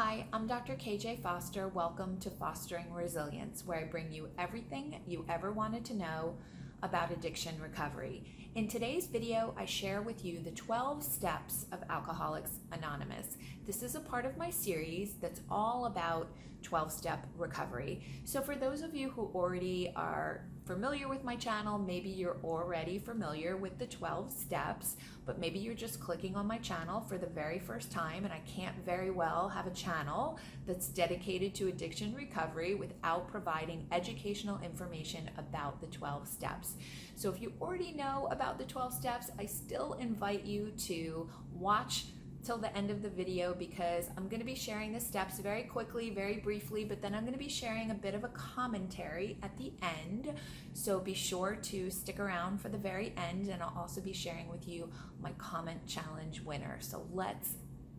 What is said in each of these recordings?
Hi, I'm Dr. KJ Foster. Welcome to Fostering Resilience, where I bring you everything you ever wanted to know about addiction recovery. In today's video, I share with you the 12 steps of Alcoholics Anonymous. This is a part of my series that's all about 12-step recovery. So for those of you who already are familiar with my channel, maybe you're already familiar with the 12 steps, but maybe you're just clicking on my channel for the very first time, and I can't very well have a channel that's dedicated to addiction recovery without providing educational information about the 12 steps. So if you already know about the 12 steps, I still invite you to watch till the end of the video, because I'm going to be sharing the steps very quickly, very briefly, but then I'm going to be sharing a bit of a commentary at the end. So be sure to stick around for the very end, and I'll also be sharing with you my comment challenge winner. So let's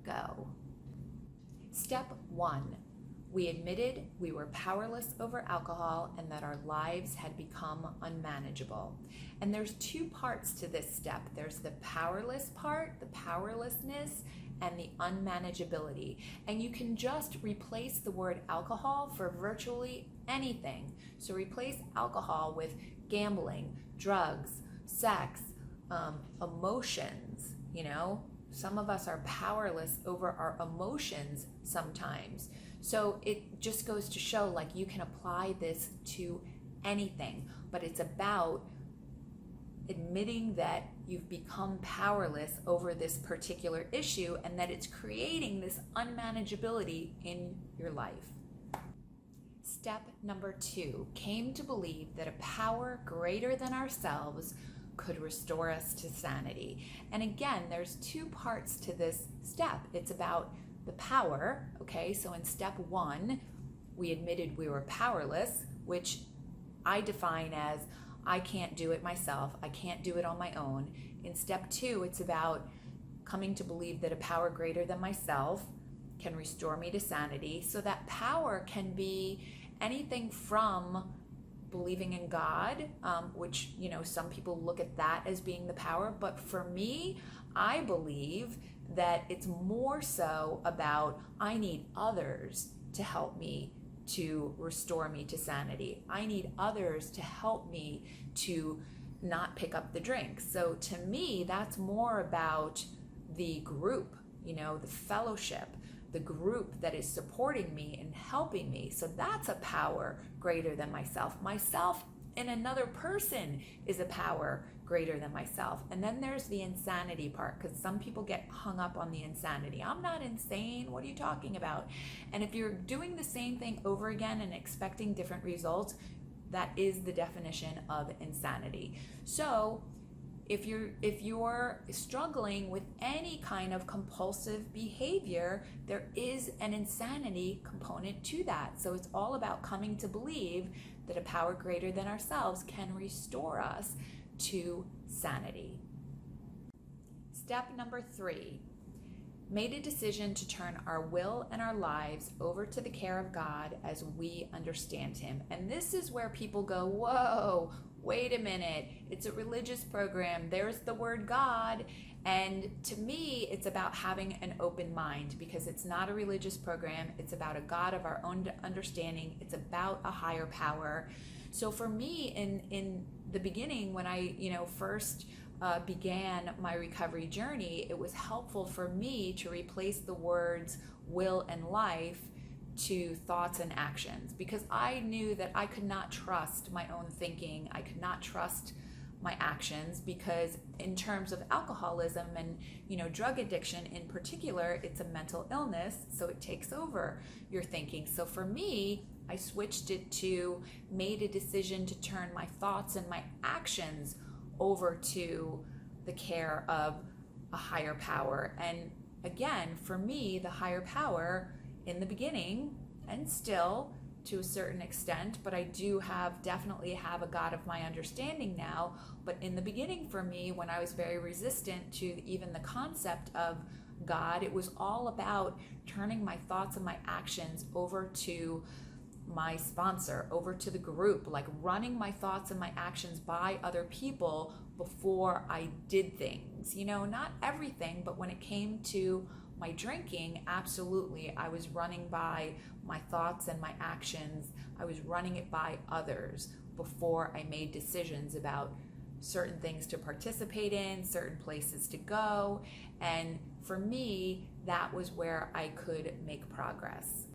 go. Step 1. We admitted we were powerless over alcohol and that our lives had become unmanageable. And there's two parts to this step. There's the powerless part, the powerlessness, and the unmanageability. And you can just replace the word alcohol for virtually anything. So replace alcohol with gambling, drugs, sex, emotions. Some of us are powerless over our emotions sometimes. So it just goes to show, like, you can apply this to anything, but it's about admitting that you've become powerless over this particular issue and that it's creating this unmanageability in your life. Step number 2, came to believe that a power greater than ourselves could restore us to sanity. And again, there's two parts to this step. It's about the power, okay? So in step 1, we admitted we were powerless, which I define as I can't do it myself. I can't do it on my own. In step 2, it's about coming to believe that a power greater than myself can restore me to sanity. So that power can be anything from believing in God, which, some people look at that as being the power. But for me, I believe that it's more so about I need others to help me to restore me to sanity. I need others to help me to not pick up the drink. So to me, that's more about the group, the fellowship, the group that is supporting me and helping me. So that's a power greater than myself. Myself and another person is a power greater than myself. And then there's the insanity part, because some people get hung up on the insanity. I'm not insane. What are you talking about? And if you're doing the same thing over again and expecting different results, that is the definition of insanity. So if you're struggling with any kind of compulsive behavior, there is an insanity component to that. So it's all about coming to believe that a power greater than ourselves can restore us to sanity. Step number 3, made a decision to turn our will and our lives over to the care of God as we understand Him. And this is where people go, whoa, wait a minute, it's a religious program, there's the word God. And to me, it's about having an open mind, because it's not a religious program. It's about a God of our own understanding. It's about a higher power. So for me, in the beginning, when I first began my recovery journey, it was helpful for me to replace the words will and life to thoughts and actions, because I knew that I could not trust my own thinking. I could not trust my actions, because in terms of alcoholism and drug addiction in particular, it's a mental illness, so it takes over your thinking. So for me, I switched it to made a decision to turn my thoughts and my actions over to the care of a higher power. And again, for me, the higher power in the beginning, and still to a certain extent, but I do definitely have a God of my understanding now. But in the beginning for me, when I was very resistant to even the concept of God, it was all about turning my thoughts and my actions over to my sponsor, over to the group, like running my thoughts and my actions by other people before I did things. Not everything, but when it came to my drinking, absolutely, I was running by my thoughts and my actions. I was running it by others before I made decisions about certain things to participate in, certain places to go. And for me, that was where I could make progress.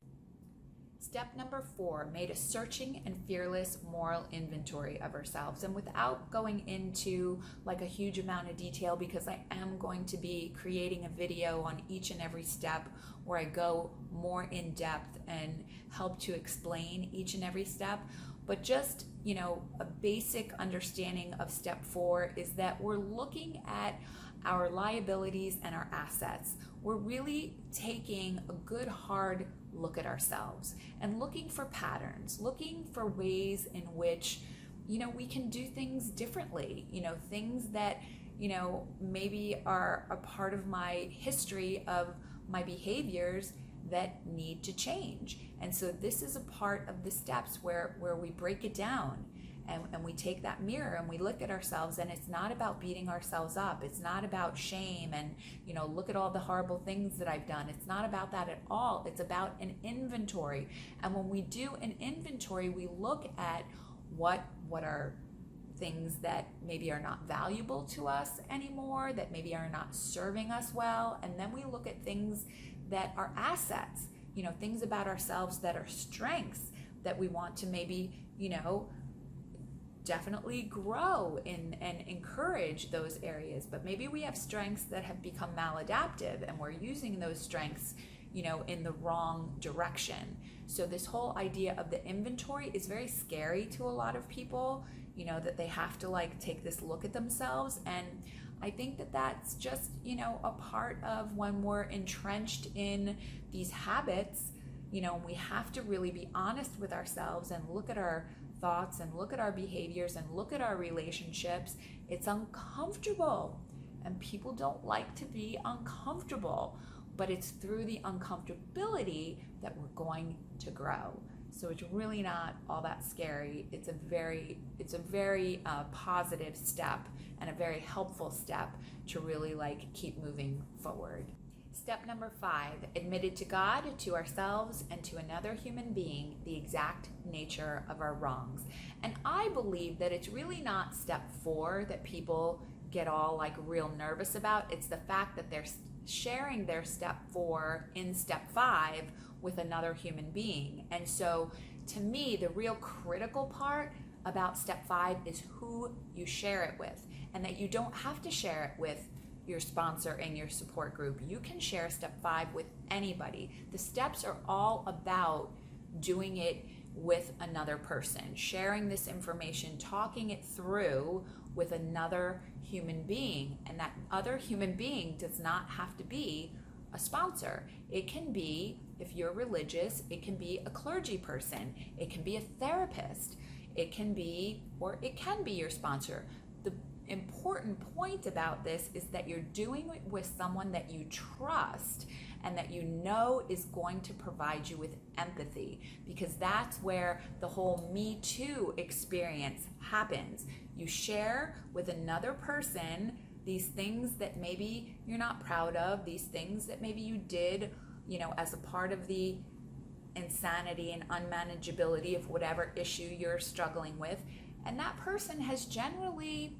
Step number 4, made a searching and fearless moral inventory of ourselves. And without going into like a huge amount of detail, because I am going to be creating a video on each and every step where I go more in depth and help to explain each and every step. But just, a basic understanding of step 4 is that we're looking at our liabilities and our assets. We're really taking a good hard look at ourselves and looking for patterns, looking for ways in which, we can do things differently, things that, maybe are a part of my history of my behaviors that need to change. And so this is a part of the steps where we break it down and we take that mirror and we look at ourselves, and it's not about beating ourselves up. It's not about shame and, look at all the horrible things that I've done. It's not about that at all. It's about an inventory. And when we do an inventory, we look at what are things that maybe are not valuable to us anymore, that maybe are not serving us well. And then we look at things that are assets, things about ourselves that are strengths that we want to maybe, definitely grow in and encourage those areas. But maybe we have strengths that have become maladaptive and we're using those strengths, in the wrong direction. So this whole idea of the inventory is very scary to a lot of people, that they have to take this look at themselves. And I think that that's just, a part of when we're entrenched in these habits, we have to really be honest with ourselves and look at our thoughts and look at our behaviors and look at our relationships. It's uncomfortable, and people don't like to be uncomfortable, but it's through the uncomfortability that we're going to grow. So it's really not all that scary. It's a very positive step and a very helpful step to really keep moving forward. Step number 5, admitted to God, to ourselves, and to another human being the exact nature of our wrongs. And I believe that it's really not step 4 that people get all real nervous about. It's the fact that they're sharing their step 4 in step 5 with another human being. And so to me, the real critical part about step 5 is who you share it with, and that you don't have to share it with your sponsor and your support group. You can share step 5 with anybody. The steps are all about doing it with another person, sharing this information, talking it through with another human being. And that other human being does not have to be a sponsor. It can be, if you're religious, it can be a clergy person, it can be a therapist, it can be your sponsor. The important point about this is that you're doing it with someone that you trust and that is going to provide you with empathy, because that's where the whole Me Too experience happens. You share with another person these things that maybe you're not proud of, these things that maybe you did, as a part of the insanity and unmanageability of whatever issue you're struggling with. And that person has generally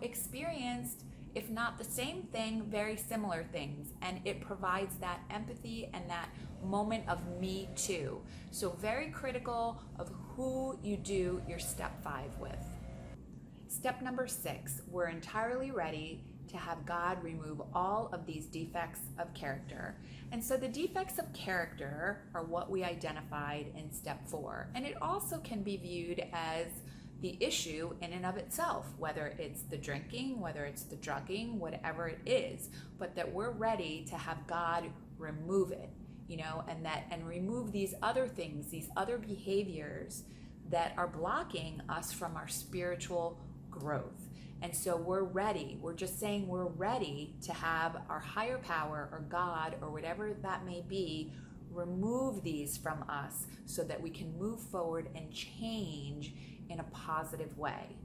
experienced, if not the same thing, very similar things. And it provides that empathy and that moment of Me Too. So very critical of who you do your step 5 with. Step number 6, we're entirely ready to have God remove all of these defects of character. And so the defects of character are what we identified in step 4. And it also can be viewed as the issue in and of itself, whether it's the drinking, whether it's the drugging, whatever it is, but that we're ready to have God remove it, and remove these other things, these other behaviors that are blocking us from our spiritual growth. And so we're ready. We're just saying we're ready to have our higher power or God or whatever that may be remove these from us so that we can move forward and change in a positive way.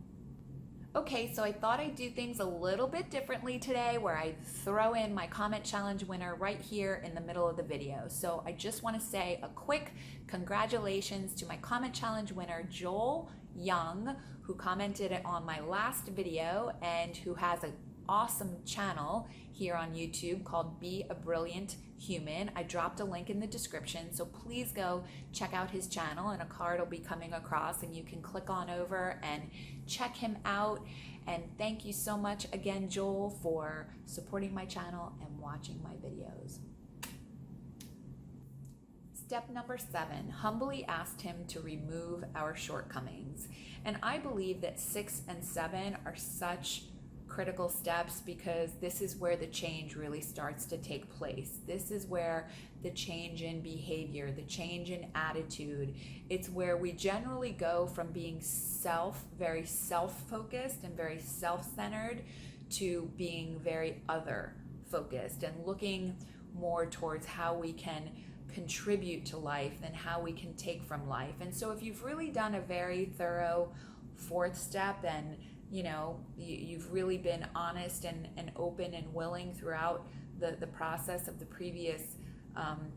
Okay, so I thought I'd do things a little bit differently today where I throw in my comment challenge winner right here in the middle of the video. So I just want to say a quick congratulations to my comment challenge winner, Joel Young, who commented on my last video and who has an awesome channel here on YouTube called Be a Brilliant Human. I dropped a link in the description, so please go check out his channel, and a card will be coming across and you can click on over and check him out. And thank you so much again, Joel, for supporting my channel and watching my videos. Step number 7, humbly asked him to remove our shortcomings. And I believe that 6 and 7 are such critical steps because this is where the change really starts to take place. This is where the change in behavior, the change in attitude, it's where we generally go from being very self-focused and very self-centered to being very other-focused and looking more towards how we can contribute to life than how we can take from life. And so if you've really done a very thorough 4th step and you've really been honest and open and willing throughout the process of the previous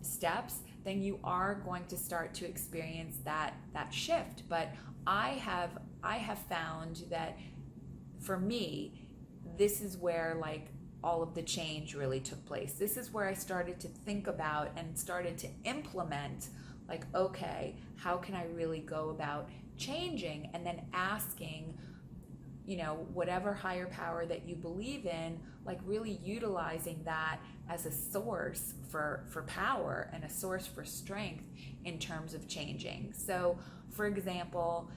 steps, then you are going to start to experience that shift. But I have found that for me, this is where all of the change really took place. This is where I started to think about and started to implement, okay, how can I really go about changing? And then asking, whatever higher power that you believe in, really utilizing that as a source for power and a source for strength in terms of changing. So, for example,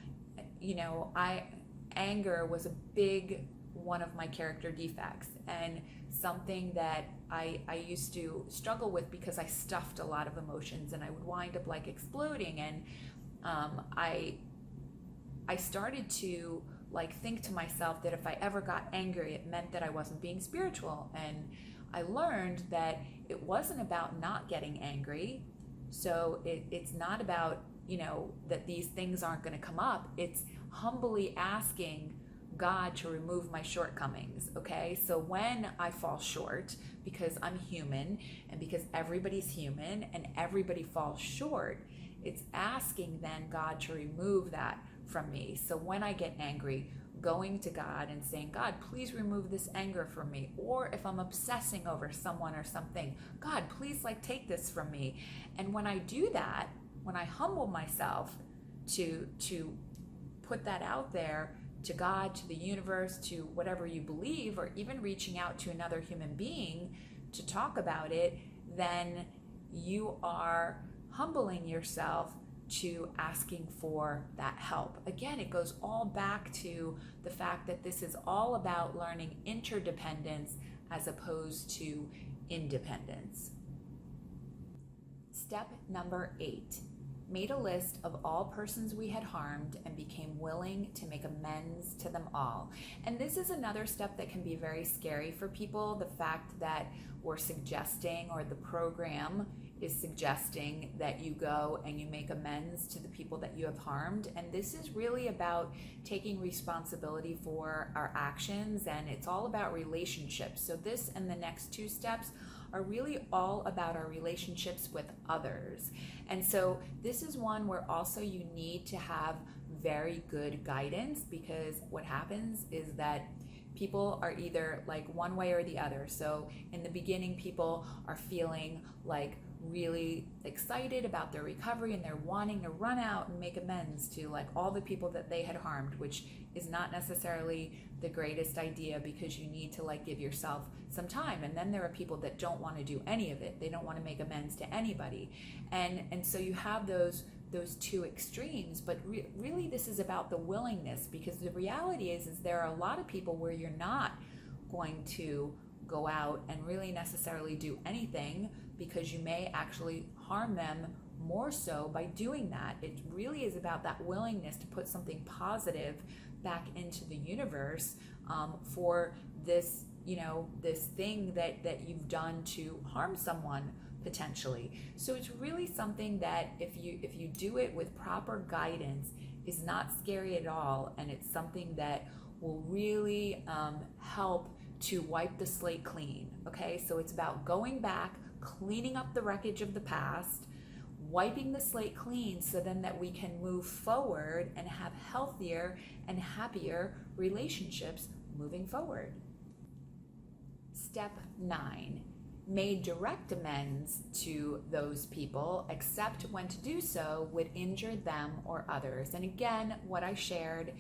anger was a big one of my character defects and something that I used to struggle with because I stuffed a lot of emotions and I would wind up exploding. And I started to think to myself that if I ever got angry, it meant that I wasn't being spiritual. And I learned that it wasn't about not getting angry. So it's not about, that these things aren't going to come up. It's humbly asking God to remove my shortcomings, okay? So when I fall short, because I'm human and because everybody's human and everybody falls short, it's asking then God to remove that from me. So when I get angry, going to God and saying, God, please remove this anger from me. Or if I'm obsessing over someone or something, God, please take this from me. And when I do that, when I humble myself to put that out there to God, to the universe, to whatever you believe, or even reaching out to another human being to talk about it, then you are humbling yourself to asking for that help. Again, it goes all back to the fact that this is all about learning interdependence as opposed to independence. Step number 8, made a list of all persons we had harmed and became willing to make amends to them all. And this is another step that can be very scary for people, the fact that we're suggesting, or the program is suggesting, that you go and you make amends to the people that you have harmed. And this is really about taking responsibility for our actions, and it's all about relationships. So this and the next 2 steps are really all about our relationships with others. And so this is one where also you need to have very good guidance, because what happens is that people are either one way or the other. So in the beginning, people are feeling really excited about their recovery and they're wanting to run out and make amends to all the people that they had harmed, which is not necessarily the greatest idea, because you need to give yourself some time. And then there are people that don't want to do any of it. They don't want to make amends to anybody. And so you have those 2 extremes, but really this is about the willingness, because the reality is there are a lot of people where you're not going to go out and really necessarily do anything, because you may actually harm them more so by doing that. It really is about that willingness to put something positive back into the universe for this, this thing that you've done to harm someone potentially. So it's really something that if you do it with proper guidance, is not scary at all, and it's something that will really help to wipe the slate clean. Okay, so it's about going back, cleaning up the wreckage of the past, wiping the slate clean so then that we can move forward and have healthier and happier relationships moving forward. Step 9. Made direct amends to those people, except when to do so would injure them or others. And again, what I shared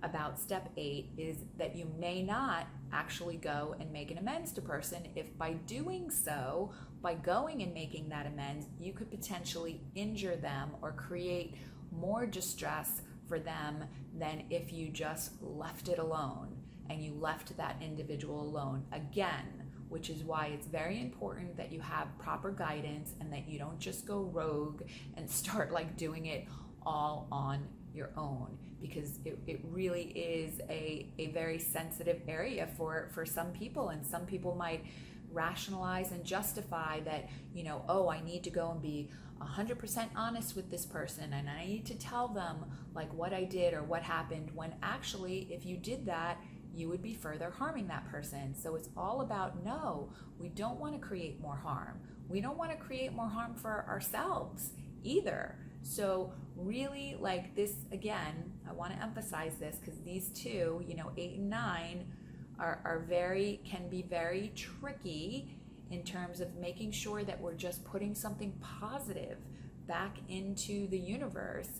about step 8 is that you may not actually go and make an amends to person if by doing so, by going and making that amends, you could potentially injure them or create more distress for them than if you just left it alone and you left that individual alone. Again, which is why it's very important that you have proper guidance and that you don't just go rogue and start like doing it all on your own, because it really is a very sensitive area for some people, and some people might rationalize and justify that, you know, oh, I need to go and be 100% honest with this person and I need to tell them like what I did or what happened, when actually if you did that, you would be further harming that person. So it's all about, no, we don't want to create more harm. We don't want to create more harm for ourselves either. So really, like this, again, I want to emphasize this because these two, you know, 8 and 9 can be very tricky in terms of making sure that we're just putting something positive back into the universe,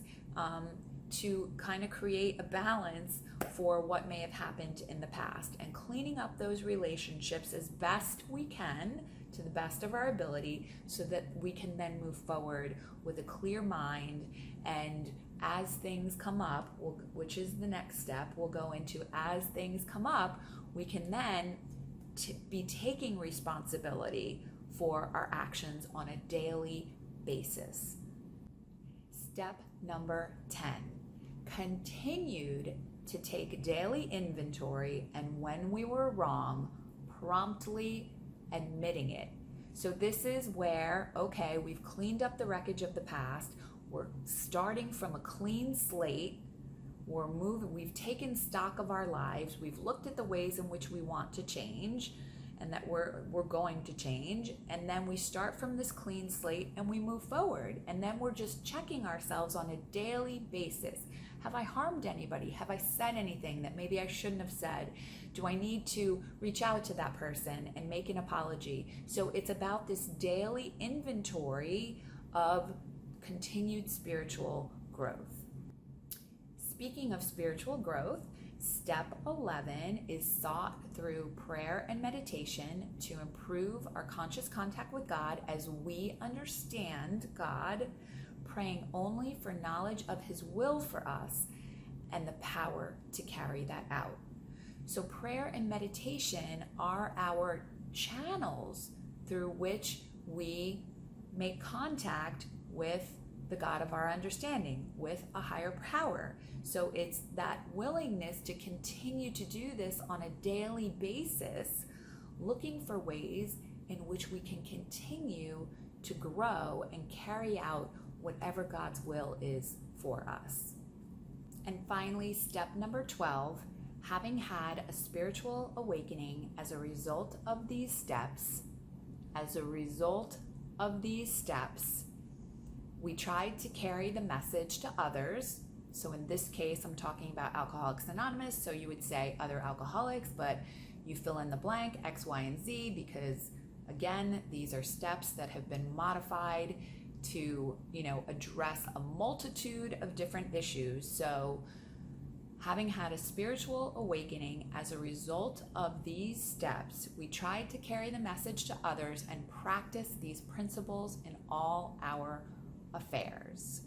to kind of create a balance for what may have happened in the past, and cleaning up those relationships as best we can to the best of our ability so that we can then move forward with a clear mind. And as things come up, which is the next step we'll go into, as things come up, we can then be taking responsibility for our actions on a daily basis. Step number 10. Continued to take daily inventory, and when we were wrong, promptly admitting it. So this is where, okay, we've cleaned up the wreckage of the past, we're starting from a clean slate, we've taken stock of our lives, we've looked at the ways in which we want to change and that we're going to change, and then we start from this clean slate and we move forward, and then we're just checking ourselves on a daily basis. Have I harmed anybody? Have I said anything that maybe I shouldn't have said? Do I need to reach out to that person and make an apology? So it's about this daily inventory of continued spiritual growth. Speaking of spiritual growth, step 11 is sought through prayer and meditation to improve our conscious contact with God as we understand God, praying only for knowledge of His will for us and the power to carry that out. So prayer and meditation are our channels through which we make contact with the God of our understanding, with a higher power. So it's that willingness to continue to do this on a daily basis, looking for ways in which we can continue to grow and carry out whatever God's will is for us. And finally, step number 12, having had a spiritual awakening as a result of these steps, we tried to carry the message to others. So in this case, I'm talking about Alcoholics Anonymous. So you would say other alcoholics, but you fill in the blank, X, Y, and Z, because again, these are steps that have been modified to, address a multitude of different issues. So having had a spiritual awakening as a result of these steps, we tried to carry the message to others and practice these principles in all our affairs.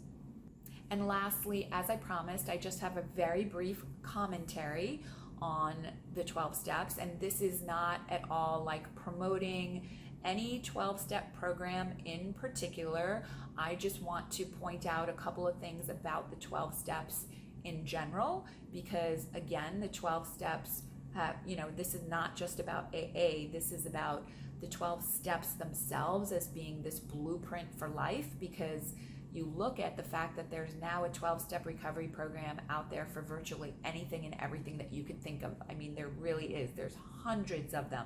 And lastly, as I promised, I just have a very brief commentary on the 12 steps, and this is not at all like promoting any 12-step program in particular. I just want to point out a couple of things about the 12 steps in general, because again, the 12 steps this is not just about AA, this is about the 12 steps themselves as being this blueprint for life, because you look at the fact that there's now a 12-step recovery program out there for virtually anything and everything that you could think of. I mean, there really is. There's hundreds of them.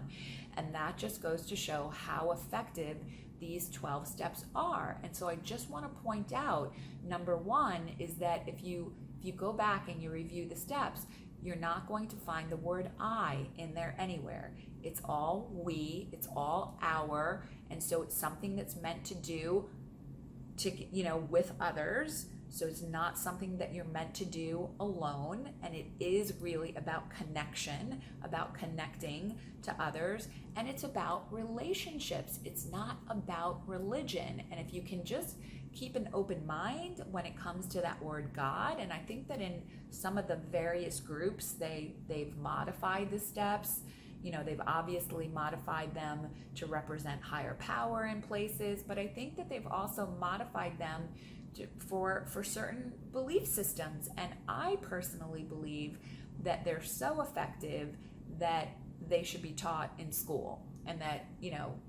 And that just goes to show how effective these 12 steps are. And so I just want to point out, number one is that if you go back and you review the steps, you're not going to find the word I in there anywhere. It's all we, it's all our, and so it's something that's meant to do with others. So it's not something that you're meant to do alone, and it is really about connection, about connecting to others, and it's about relationships. It's not about religion. And if you can just keep an open mind when it comes to that word God, and I think that in some of the various groups, they've modified the steps. They've obviously modified them to represent higher power in places, but I think that they've also modified them for certain belief systems. And I personally believe that they're so effective that they should be taught in school, and that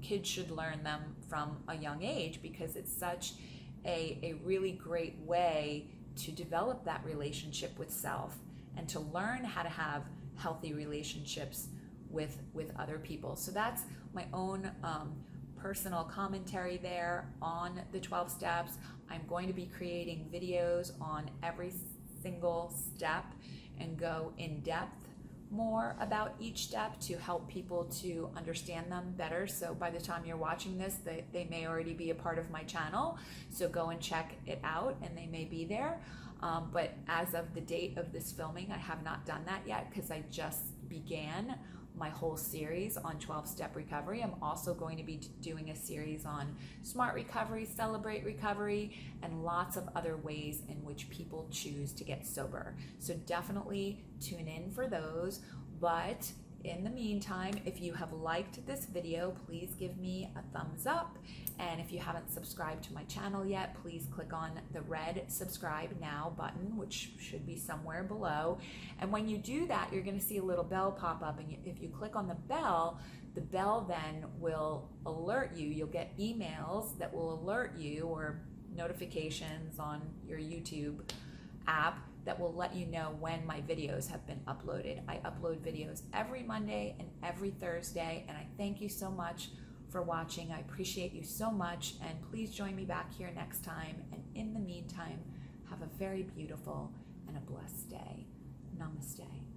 kids should learn them from a young age, because it's such a really great way to develop that relationship with self and to learn how to have healthy relationships with other people. So that's my own personal commentary there on the 12 steps. I'm going to be creating videos on every single step and go in depth more about each step to help people to understand them better. So by the time you're watching this, they may already be a part of my channel. So go and check it out, and they may be there. But as of the date of this filming, I have not done that yet, because I just began my whole series on 12-step recovery. I'm also going to be doing a series on smart recovery, celebrate recovery, and lots of other ways in which people choose to get sober. So definitely tune in for those. But in the meantime, if you have liked this video, please give me a thumbs up. And if you haven't subscribed to my channel yet, please click on the red subscribe now button, which should be somewhere below. And when you do that, you're going to see a little bell pop up. And if you click on the bell then will alert you. You'll get emails that will alert you, or notifications on your YouTube app that will let you know when my videos have been uploaded. I upload videos every Monday and every Thursday, and I thank you so much for watching. I appreciate you so much, and please join me back here next time. And in the meantime, have a very beautiful and a blessed day. Namaste.